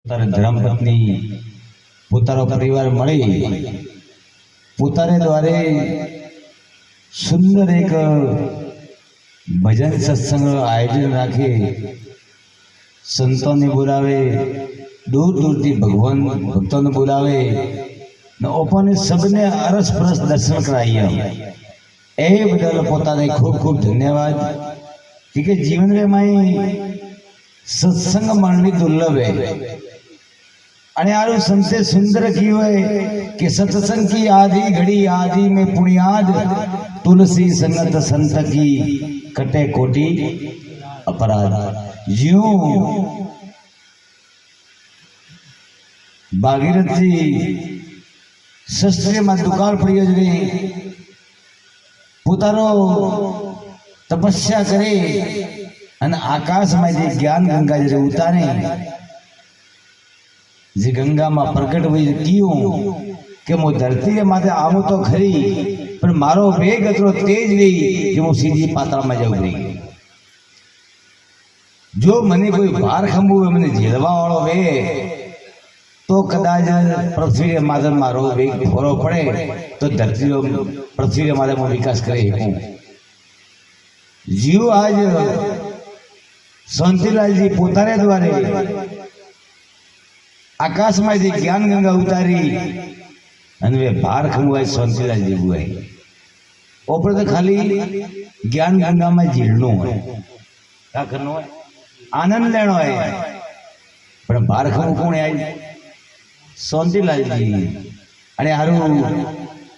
પોતાની ધર્મપત્ની પોતાનો પરિવાર મળી પોતાને દ્વારે સુંદર એક ભજન સત્સંગ આયોજન રાખે, સંતોને બોલાવે, દૂર દૂરથી ભગવાન ભક્તોને બોલાવે ને ઓપને સબને અરસ પરસ દર્શન કરાવીએ। એ બદલ પોતાને ખૂબ ખૂબ ધન્યવાદ કે જીવન रे माई सत्संग मळनी दुर्लभ है। અને આરું સંતે સુંદર કીધું है कि सत्संग की आधी घड़ी आधी में पुण्याद तुलसी संगत संत की कटे कोटि अपराध। ज्यों भागीरथ जी शस्त्रीय में दुकाळ पड़ी जने पोतानो तपस्या करे અને આકાશમાં જે જ્ઞાન ગંગા જે ઉતારે જે ગંગામાં પ્રગટ હોય કયું કે હું ધરતી માથે આવું તો ખરી પણ મારો વેગ એટલો તેજ નહીં કે હું સીધી પાતાળમાં જાઉં રહી। જો મને કોઈ ભાર ખંભું હોય મને ઝેલવા વાળો વે તો કદાચ પૃથ્વી માથે મારો વેગ થોડો પડે તો ધરતી પૃથ્વી માથે હું વિકાસ કરી શકું। જીવ આજ शांतिलाल जी पोताने द्वारे आकाश में ज्ञान गंगा उतारी वे भार खंगवाय शांतिलाल जी हुए ओपर तो खाली ज्ञान गंगा में झीलनो है, क्या करनो है, आनंद लेनो है, पर भार खंग कोण है शांतिलाल जी। अने हारू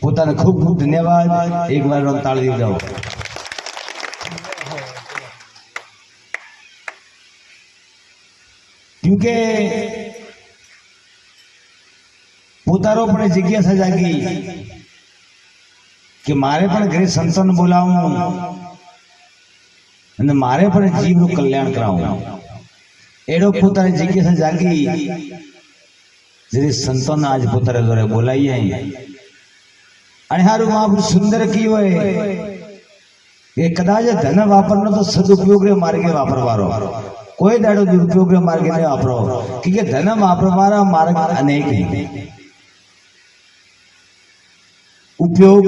पोताने खूब खूब धन्यवाद। एक बार ताળી दी जाओ। क्योंकि पोतारो पण जिज्ञासा जागी कि मारे पण घरे संतन बोलावूं अने मारे पण जीवनु कल्याण करावूं। एडो पोतानी जिज्ञासा जागी जे संतों आज पोतारे द्वारे बोलाई आई अने हारू महापुरुष सुंदर कीयो है कि कदाच धन वापरनो तो सदुपयोग रे मार्गे वापरवारो, कोई दाड़ो दुरुपयोग मार्ग नहीं वापरो, क्योंकि धन वापरवाना मार्ग अनेक है। उपयोग,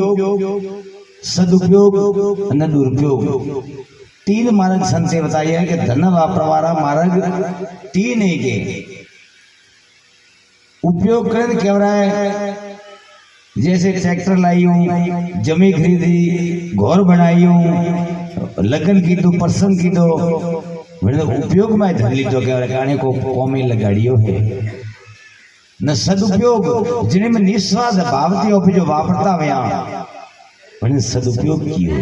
सदुपयोग और दुरुपयोग तीन मार्ग संते बताइए कि धन वापरवाना मार्ग तीन है के उपयोग करें क्या रहा है, जैसे ट्रैक्टर लाई हूँ, जमी खरीदी, घर बनाई हूँ, लगन की दो, प्रसंग की दो, उपयोग में धन लीधो के को कौमी लगाड़ियो है न सदुपयोग जिन्हें में निस्वार्थ भावती हो जो वापरता हुआ मैंने सदुपयोग कियो।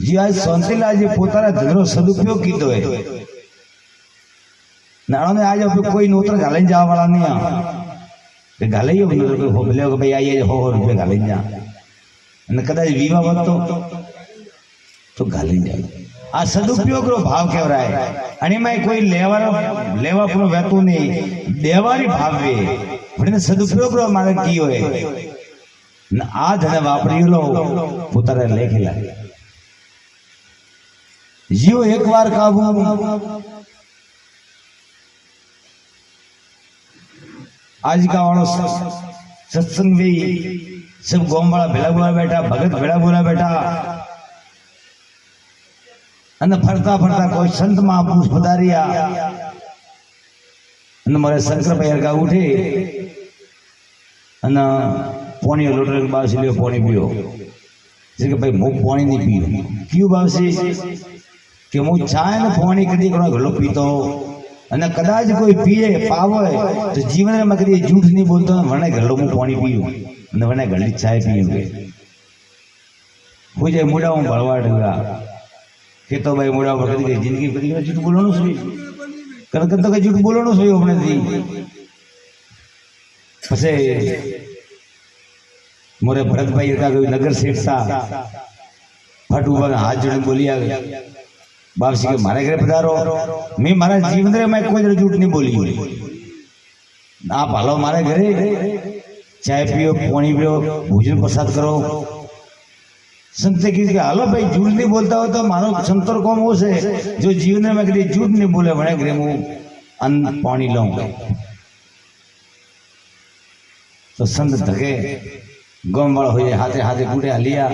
जी आज शांतिलाल जी पोताना धनरो सदुपयोग कीधो है। नाणो ने आज कोई नोतर घाली जावा वाला नहीं आ घाली हो बोले भाई आइए 100 रुपये घाली जा ने कदाच विवाह वतो तो घाली जाए। आ सदुपयोग रो भाव केवरा है अने में कोई लेवा पण वेतो नहीं देवारी भाव वे पण सदुपयोग रो मार्ग कियो है न आ धन वापरीलो पुत्र लेखेला। जीव एक बार काबू आज का वालो सत्संग भी सब गोमवाला भेला बोला बैठा, भगत भेला बोला बैठा अने फरता फरता कोई संत महापुरुष पधारिया अने मारे शंकर भैया उठे अने पानी लोटर बावसी लियो पानी पियो जे के भाई मु पानी नहीं पियो क्यों बावसी कि मु चाय ने पानी कदी घणो घलो पीतो अने कदाच कोई पिए पावे तो जीवन में कदी झूठ नहीं बोलतो वणे घलो मु पानी पियो अने वणे घली चाय पीयो हो जाए मुडा हूं भळवाड़ हुआ के तो भाई मोड़ा पर कदी जिंदगी कदी झूठ बोलणो छे कर तो के झूठ बोलणो छे अपने थी पछे मोरे भरत भाई का कोई नगर सेठ सा फट ऊपर हाथ जोड़े बोलिया बापसी के मारे घरे पधारो मैं मारा जीवन रे मैं कोई झूठ नहीं बोली आप हालो मारे घरे चाय पियो पानी पियो भोजन प्रसाद करो। संते की हालो भाई झूठ नहीं बोलता हो तो मानो संतर कौन हो से जो जीवन में कभी झूठ नहीं बोले बड़े घरे मुंह अन्न पानी लाऊं तो संत धके गांव वाला हो हाथे हाथे कूड़े लिया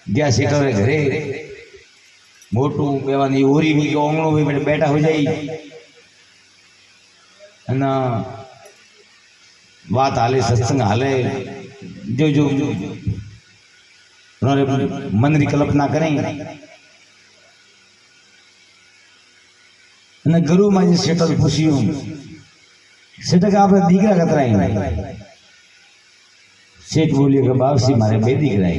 गया सेटर घरे मोटू बेवानी ओरी भी ओंगणो भी बैठा हो जाई ना बात हाले सत्संग हाले जो जो उन्होंने मन की कल्पना करें न गुरु मां सेठ पूछियो सेठ के आप दीकरा कतराई सेठ बोलिए कि बापसी मारे बे दीकरा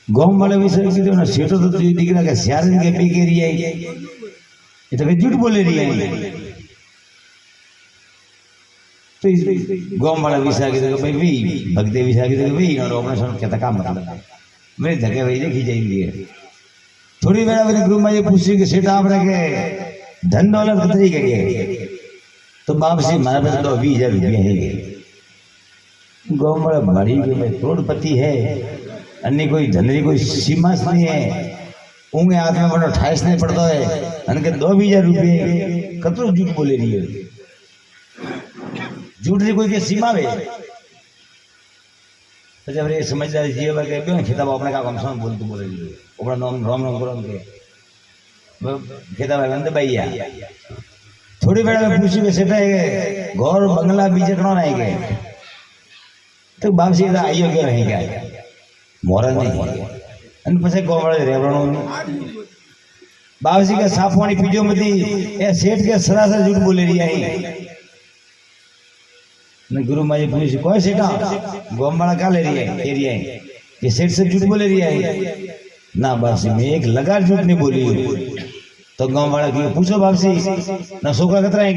गांव वाले विषय कीधु ने सेठो तो दीकरा के स्यारन के पी के रिया ये तो झूठ बोले रिया तो गांव वाला विषय कीधु भाई भी भक्ति विषय कीधु भाई और अपने सब कहता काम मतलब मेरे धके भाई देखी जाएंगे थोड़ी बेड़ा मेरे गुरु मां ये पूछी कि सेठ आप रखे धन दौलत कितनी के तो बापसी मारे पास तो 20,000 रुपया है गाँव वाला बड़ी करोड़पति है अन्य कोई धन कोई सीमा नहीं है ऊँगे हाथ में बनो 28 नहीं पड़ता है अन के 2,000 रुपये कतरो झूठ बोले रही है झूठ की कोई के सीमा है तो जब ये समझदार जीव के क्यों खिताब अपने का कम समय बोलते बोले रही है अपना नाम राम राम करो के खिताब बंद भैया थोड़ी बेड़ा में पूछी सेठ घर बंगला बीजे कौन आएंगे तो बापसी आइयो क्यों रहेगा मोर नहीं पछे गोवाड़े रेवड़ो बापसी के साफ पानी पीजो मती ए सेठ के सरासर झूठ बोले रही है न गुरु मां पूछी कोई सेठा गोवाड़ा का ले रही है एरिया ये सेठ से झूठ बोले रही है ना बापसी मैं एक लगार झूठ नहीं बोली तो गांव वाला की पूछो बापसी ना सोका कतरा है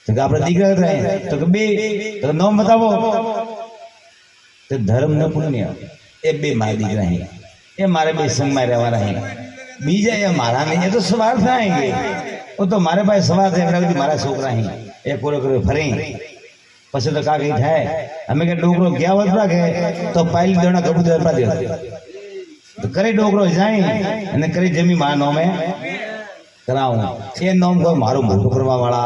तो आपने दीकरा कतरा है तो बे तो नाम बतावो तो धर्म न पुण्य ए बे मारे दीकरा है ये मारे बे संग में रहवाना है बीजा ये मारा नहीं है तो सवाल थाएंगे वो तो मारे पास सवाल थे अपना मारा छोकरा है ए पूरे करे फरे पछे तो का गई थाए हमें के डोकरो गया वतरा के तो पाइल देना कबूतर पा दे तो करे डोकरो जाई અને करे जमी मां नामे कराऊं ये नाम को मारो मोटो करवा वाला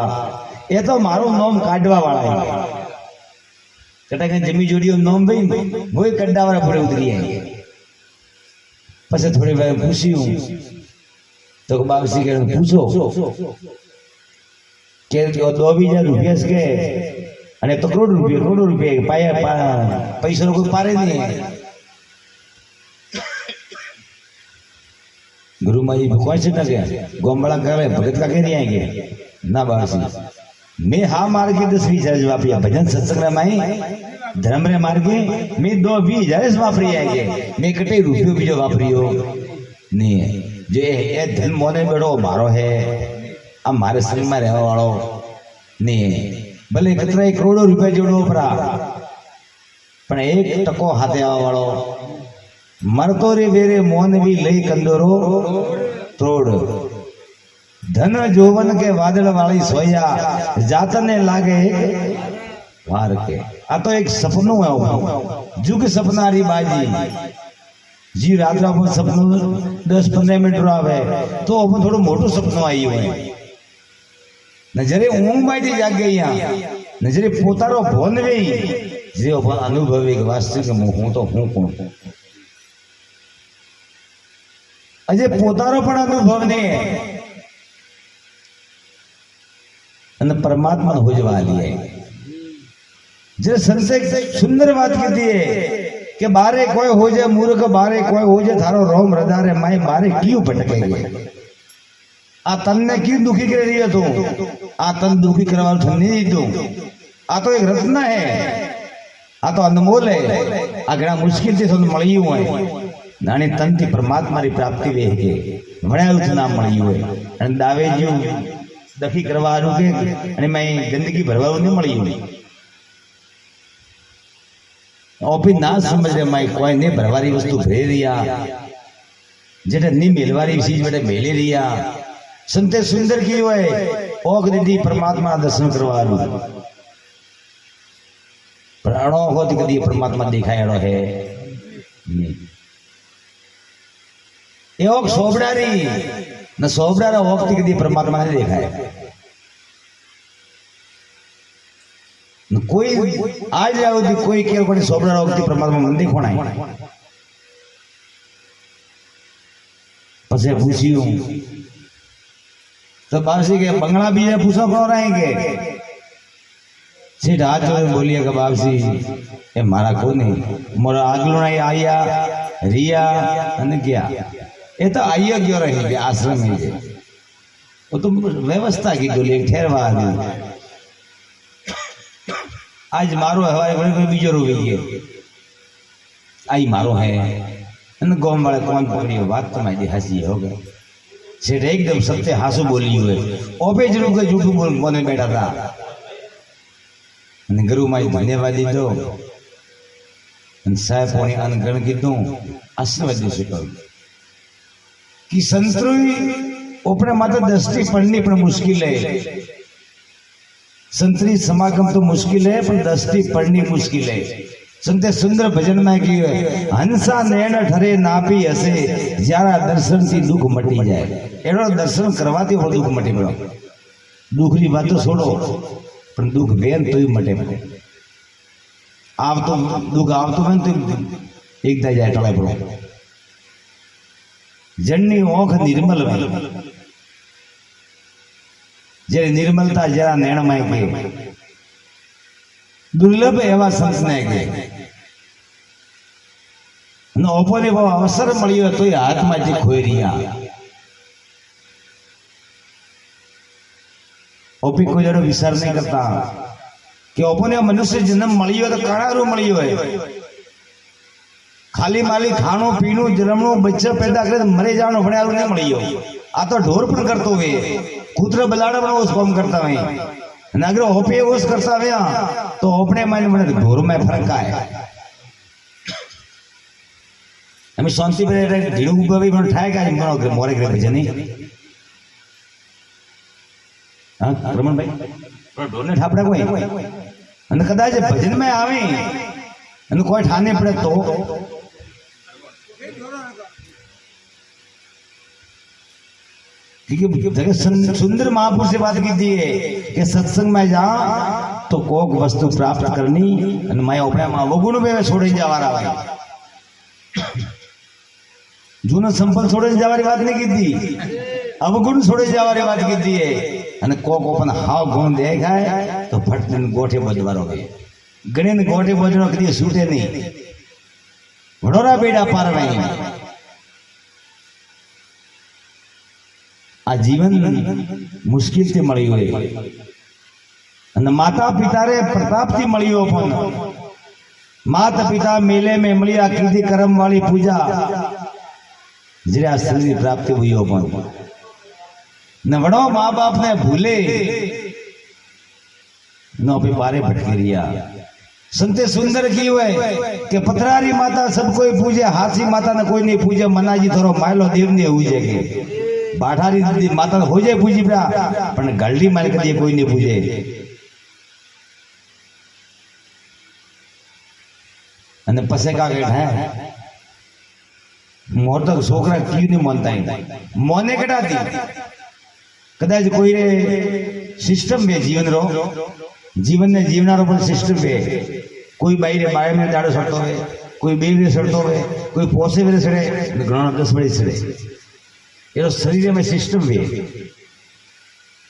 ये तो मारो नाम काटवा वाला है कटा के जमी जोड़ियो नाम भाई वो ही कड्डा वाला पूरे उतरी है पछे थोड़ी बार पूछी हूं तो बाबूजी के पूछो के 2,000 रुपया के અને તો કરોડ રૂપિયા પાયા પૈસા કોઈ પારે નહીં गुरु माँ जी कौन से टके गोमड़ा करे भगत का कह आएंगे ना बासी मैं हाँ मार के 10-20 वापरिया भजन सत्संग माई धर्म रे मार के मैं 2-20 वापरी आएंगे मैं कटे रुपये भी जो वापरियो नहीं है जो ये धन मोने बेड़ो मारो है अब मारे संग में रहने वालों नहीं है भले कितना 1 करोड़ रुपया जोड़ो परा पर 1 टको हाथे आवा वालों मरतो रे वेरे मोहन भी लई कंदोरो तोड़ धन जोवन के वादल वाली सोया जातने लागे वार के आ तो एक सपनो है जुग सपनारी बाजी जी रात रात सपनो 10-15 मिनट आवे तो अपन थोड़ो मोटो सपनो आई हुए नजरे ऊंग माई जाग गई नजरे पोतारो भोन गई जे अपन अनुभवी वास्तविक हूं तो हूं कोण अजय पोतारो पण अनुभव ने अन परमात्मा हो जवा लिए जे संत सुंदर बात कहती है कि बारे कोई हो जाए मूर्ख बारे कोई हो जाए थारो रोम रदारे माई बारे क्यों भटकेगे आ तन ने क्यों दुखी कर रही है तू आ तन दुखी करवा तो नहीं दू आ तो एक रत्न है आ तो अनमोल है आ घना मुश्किल से तुम मळी हुआ है नानी तन थी परमात्मा री प्राप्ति वे के वणायु थ नाम मळी हुए अन दावे जो दखी करवानु के अने मैं जिंदगी भरवानु नहीं मळी हुई ओपी ना समझ रे मैं कोई ने भरवारी वस्तु भरे रिया जेटे नी मेलवारी चीज बेटे मेले रिया संते सुंदर की होए ओक दीदी परमात्मा दर्शन करवानु प्राणो होती कदी परमात्मा दिखायड़ो है नहीं एक सोबड़ारी न सोबड़ारा वक्त कदी परमात्मा ने देखा है कोई आज आवती कोई के कोई सोबरा होती परमात्मा मंदिर कोणाय पसे पूछियो तो बाबसी के बंगला भी है पूछो कौन रहेंगे सीधा हाथ जोड़े बोलिए कि बाबसी ये मारा को नहीं मोरा आगलो नहीं आया रिया अन क्या ये तो आइयो क्यों रहेंगे आश्रम में वो तो व्यवस्था की तो लेक ठहरवा दी आज मारो है हमारे बड़े बीजो रो गई है आई मारो है अन गांव वाले कौन पकड़ी बात तो मैं हंसी हो गए सेठ एकदम सत्य हासु बोली हुए ओपे जरूर के झूठू बोल बोने बैठा था अन गुरु माई धन्यवाद दीदो अन साहेब पोणी अन गण कीधुं आशीर्वाद दीशो कि संतरी ओपने मात्र दृष्टि पढ़नी पण मुश्किल है संतरी समागम तो मुश्किल है पर दृष्टि पढ़नी मुश्किल है संते सुंदर भजन में की हंसा नैन ठरे नापी हसे ज्यारा दर्शन थी दुख मटी जाए एड़ो दर्शन करवाती हो दुख मटी पड़ो दुख की बात तो छोड़ो पर दुख बेन तो ही मटे पड़े आप तो दुख आप तो मैं तो एक दा जाए टला पड़ो जन्नी ओख निर्मल में जे निर्मलता जरा नैण में के दुर्लभ एवं संत ने के ओपोने वो अवसर मळ्यो तो हाथ में खोई रिया ओपी कोई जड़ो विचार नहीं करता कि ओपोने मनुष्य जन्म मळ्यो तो काणारू मळ्यो है खाली माली खाणो पीणो जन्मणो बच्चा पैदा करे मरे जानो भण्यारू नहीं मळ्यो आ तो ढोर पण करतो वे कूतरा बलाड़ा पण उस काम करता वे अगर ओपे उस करता वे तो ओपने माने मन ढोर में फर्क है हमें शांति पे ढीड़ू भी मन ठाए का मनो मोरे करे भजनी हां रमन भाई पर ढोर ने ठापड़ा कोई अन कदाच भजन में आवे अन कोई ठाने पड़े तो सुंदर महापुरुष से बात की थी कि सत्संग में जा तो कोक वस्तु प्राप्त करनी मैं अपने अवगुण में छोड़े जावारा भाई जूना संपल छोड़े जावारी बात नहीं की थी अवगुण छोड़े जावारी बात की थी अने कोक अपन हाव गुण देखा है तो फटन गोठे बजवारो गए गणे ने गोठे बजनो कदी छूटे नहीं वडोरा बेड़ा पार नहीं आ जीवन मुश्किल से मळी हुई माता पिता रे प्रताप थी मळी हो माता पिता मेले में मळिया कीधी कर्म वाली पूजा जरा श्री प्राप्ति हुई हो न वड़ो माँ बाप ने भूले न पे पारे भटकी रिया संते सुंदर की हुए कि पथरारी माता सब कोई पूजे हाथी माता ने कोई नहीं पूजे मनाजी थोरो मायलो देव ने पूजे के बाठारी माता हो जाए पूजी पड़ा पण गल्ली मार के लिए कोई नहीं पूजे अने पसे का गेट है मोर तो छोकरा क्यों नहीं मानता है मोने कटाती कदाच कोई रे सिस्टम में जीवन रो जीवन ने जीवनारो पण सिस्टम पे कोई बाई रे बाय में दाड़ो सड़तो है कोई बेल रे सड़तो है कोई पोसे रे सड़े घणो 10 बड़ी सड़े ये शरीर में सिस्टम भी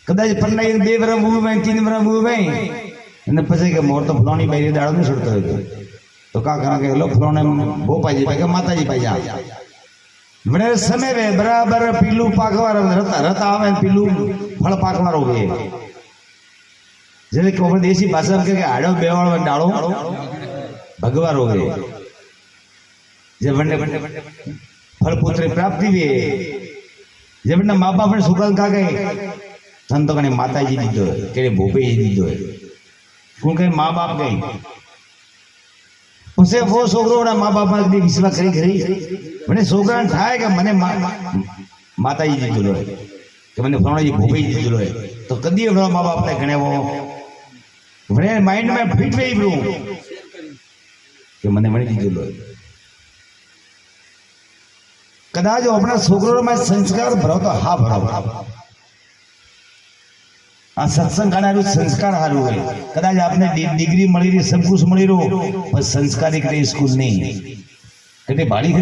कदाच पन्ना इन 2 वर्ष मुंह में 3 वर्ष मुंह में ने पछे के मोर तो फलानी बाई रे दाड़ो नहीं सड़तो है तो का करा के लो फलाने वो पाई के माता जी पाई जा बड़े समय में बराबर पीलू पाकवार रता आवे पीलू फल पाकवार हो गए जैसे को देसी भाषा में के आड़ो बेवाड़ में डालो भगवान हो गए जब बने फल पुत्र प्राप्ति भी जब ना माँ बाप ने सुकल का गए तन तो कने माता जी दीदो है केरे भोपे जी दीदो है कौन कहे माँ बाप गए उसे वो छोकरो माँ बाप ने विश्वास करी करी मैंने छोकरा ठाए कि मैंने माता जी दीदो है कि मैंने फलाना जी भोपे जी दीदो है तो कदी माँ बाप ने गणे वो मैंने माइंड में फिट रही ब्रू कि मैंने मैंने दीदो है कदाच अपना छोकरो में संस्कार भरो तो हाँ भरो આ સત્સંગ ખાનારું સંસ્કાર સારું હોય કદાચ આપને ડિગ્રી મળી રહી सब कुछ મળી રહ્યો પણ સંસ્કારી સ્કૂલ નહીં કે ભાડી